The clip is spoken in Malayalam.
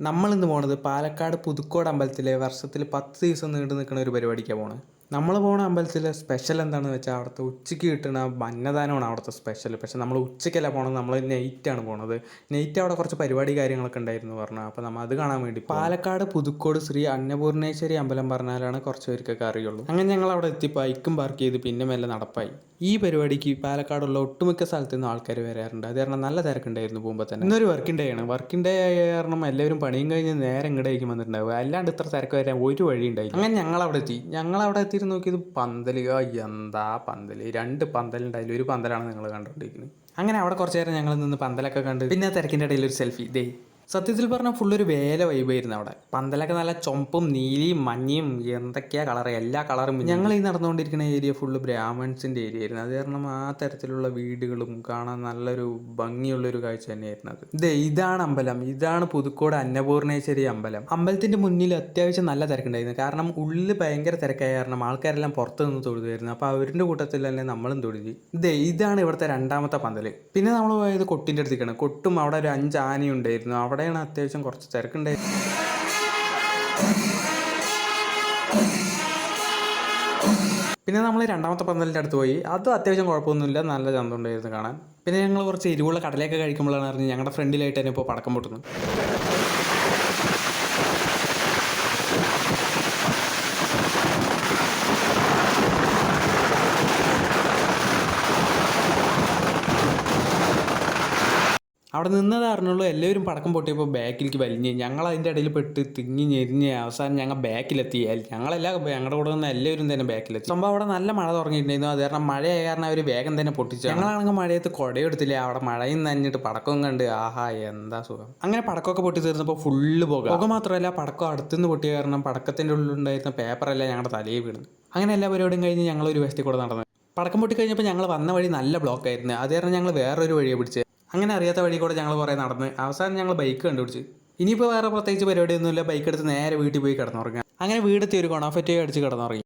നമ്മളിന്ന് പോണത് പാലക്കാട് പുതുക്കോട് അമ്പലത്തിലെ വർഷത്തിൽ 10 ദിവസം നീണ്ടു നിൽക്കുന്ന ഒരു പരിപാടിക്കാണ് പോണത്. നമ്മൾ പോണ അമ്പലത്തിലെ സ്പെഷ്യൽ എന്താണെന്ന് വെച്ചാൽ അവിടുത്തെ ഉച്ചയ്ക്ക് കിട്ടുന്ന അന്നദാനമാണ് അവിടുത്തെ സ്പെഷ്യൽ. പക്ഷേ നമ്മൾ ഉച്ചയ്ക്കല്ല പോണത്, നമ്മൾ നൈറ്റാണ് പോണത്. നൈറ്റ് അവിടെ കുറച്ച് പരിപാടി കാര്യങ്ങളൊക്കെ ഉണ്ടായിരുന്നു പറഞ്ഞു. അപ്പോൾ നമ്മൾ അത് കാണാൻ വേണ്ടി പാലക്കാട് പുതുക്കോട് ശ്രീ അന്നപൂർണേശ്വരി അമ്പലം പറഞ്ഞാലാണ് കുറച്ച് പേർക്കൊക്കെ അറിയുള്ളൂ. അങ്ങനെ ഞങ്ങൾ അവിടെ എത്തി ബൈക്കും പാർക്ക് ചെയ്ത് പിന്നെ മെല്ലെ നടപ്പായി. ഈ പരിപാടിക്ക് പാലക്കാടുള്ള ഒട്ടുമിക്ക സ്ഥലത്തു നിന്ന് ആൾക്കാർ വരാറുണ്ട്. അത് കാരണം നല്ല തിരക്കുണ്ടായിരുന്നു പോകുമ്പോൾ തന്നെ. ഇന്നൊരു വർക്കിംഗ് ഡേ ആണ്. വർക്കിംഗ് ഡേ ആയ കാരണം എല്ലാവരും പണിയും കഴിഞ്ഞ് നേരെ ഇങ്ങോട്ടേക്ക് വന്നിട്ടുണ്ടാവുക. അല്ലാണ്ട് ഇത്ര തിരക്ക് വരാൻ ഒരു വഴി ഉണ്ടായി. അങ്ങനെ ഞങ്ങളവിടെ എത്തിയിട്ട് നോക്കിയത് പന്തലുക. എന്താ പന്തൽ, 2 പന്തലുണ്ടായാലും ഒരു പന്തലാണ് നിങ്ങൾ കണ്ടുകൊണ്ടിരിക്കുന്നത്. അങ്ങനെ അവിടെ കുറച്ച് നേരം ഞങ്ങൾ നിന്ന് പന്തലൊക്കെ കണ്ട് പിന്നെ തിരക്കിൻ്റെ ഇടയിൽ ഒരു സെൽഫി. സത്യത്തിൽ പറഞ്ഞാൽ ഫുള്ളൊരു വേല വൈബായിരുന്നു അവിടെ. പന്തലൊക്കെ നല്ല ചുമപ്പും നീലയും മഞ്ഞയും എന്തൊക്കെയാ കളറ്, എല്ലാ കളറും. ഞങ്ങൾ ഈ നടന്നുകൊണ്ടിരിക്കുന്ന ഏരിയ ഫുള്ള് ബ്രാഹ്മൺസിൻ്റെ ഏരിയ ആയിരുന്നു. അത് കാരണം ആ തരത്തിലുള്ള വീടുകളും കാണാൻ നല്ലൊരു ഭംഗിയുള്ളൊരു കാഴ്ച തന്നെയായിരുന്നു അത്. ഇതാണ് അമ്പലം, ഇതാണ് പുതുക്കോട് അന്നപൂർണേശ്വരി അമ്പലം. അമ്പലത്തിൻ്റെ മുന്നിൽ അത്യാവശ്യം നല്ല തിരക്കുണ്ടായിരുന്നു. കാരണം ഉള്ളിൽ ഭയങ്കര തിരക്കായ കാരണം ആൾക്കാരെല്ലാം പുറത്ത് നിന്ന് തൊഴുതായിരുന്നു. അപ്പോൾ അവരുടെ കൂട്ടത്തിൽ തന്നെ നമ്മളും തൊഴുതി. ഇതാണ് ഇവിടുത്തെ 2ാമത്തെ പന്തൽ. പിന്നെ നമ്മൾ പോയത് കൊട്ടിൻ്റെ അടുത്തേക്കാണ്. കൊട്ടും അവിടെ ഒരു 5 ആനയുണ്ടായിരുന്നു. അവിടെയാണ് അത്യാവശ്യം കുറച്ച് തിരക്കുണ്ടായിരുന്നു. പിന്നെ നമ്മൾ 2ാമത്തെ പന്തലിൻ്റെ അടുത്ത് പോയി. അതും അത്യാവശ്യം കുഴപ്പമൊന്നുമില്ല, നല്ല ചന്തമുണ്ടായിരുന്നു കാണാൻ. പിന്നെ ഞങ്ങൾ കുറച്ച് എരിവുള്ള കടലയൊക്കെ കഴിക്കുമ്പോഴാണ് അറിഞ്ഞ് ഞങ്ങളുടെ ഫ്രണ്ടിലായിട്ട് തന്നെ ഇപ്പോൾ പടക്കം പൊട്ടുന്നു. അവിടെ നിന്നത് അറിഞ്ഞുള്ളൂ. എല്ലാവരും പടക്കം പൊട്ടിയപ്പോൾ ബാക്കിലേക്ക് വലിഞ്ഞ് ഞങ്ങൾ അതിൻ്റെ ഇടയിൽ പെട്ട് തിങ്ങി ഞെരിഞ്ഞ് അവസാനം ഞങ്ങൾ ബാക്കിലെത്തി. ഞങ്ങളുടെ കൂടെ നിന്ന് എല്ലാവരും തന്നെ ബാക്കിലെത്തി. സംഭവം അവിടെ നല്ല മഴ തുടങ്ങിയിട്ടുണ്ടായിരുന്നു. അത് കാരണം മഴയായ കാരണം അവർ വേഗം തന്നെ പൊട്ടിച്ചു. ഞങ്ങളാണെങ്കിൽ മഴയത്ത് കുടയെടുത്തില്ല. അവിടെ മഴയും നനഞ്ഞിട്ട് പടക്കവും കണ്ട് ആഹാ എന്താ സുഖം. അങ്ങനെ പടക്കമൊക്കെ പൊട്ടി തീർന്നപ്പോൾ ഫുള്ള് പുക മാത്രമല്ല, പടക്കം അടുത്തുനിന്ന് പൊട്ടിയ കാരണം പടക്കത്തിൻ്റെ ഉള്ളിലുണ്ടായിരുന്ന പേപ്പറെല്ലാം ഞങ്ങളുടെ തലയിൽ വീണു. അങ്ങനെ എല്ലാ പരിപാടിയും കഴിഞ്ഞ് ഞങ്ങൾ ഒരു വശത്തിൽ കൂടെ നടന്നു. പടക്കം പൊട്ടി കഴിഞ്ഞപ്പോൾ ഞങ്ങൾ വന്ന വഴി നല്ല ബ്ലോക്കായിരുന്നു. അത് കാരണം ഞങ്ങൾ വേറൊരു വഴിയെ പിടിച്ച്. അങ്ങനെ അറിയാത്ത വഴി കൂടെ ഞങ്ങൾ കുറേ നടന്ന് അവസാനം ഞങ്ങൾ ബൈക്ക് കണ്ടുപിടിച്ച്. ഇനിയിപ്പോൾ വേറെ പ്രത്യേകിച്ച് പരിപാടിയൊന്നുമില്ല. ബൈക്ക് എടുത്ത് നേരെ വീട്ടിൽ പോയി കിടന്നുറങ്ങുക. അങ്ങനെ വീടെത്തി ഒരു കൊണാഫറ്റ് അടിച്ച് കിടന്നുറങ്ങി.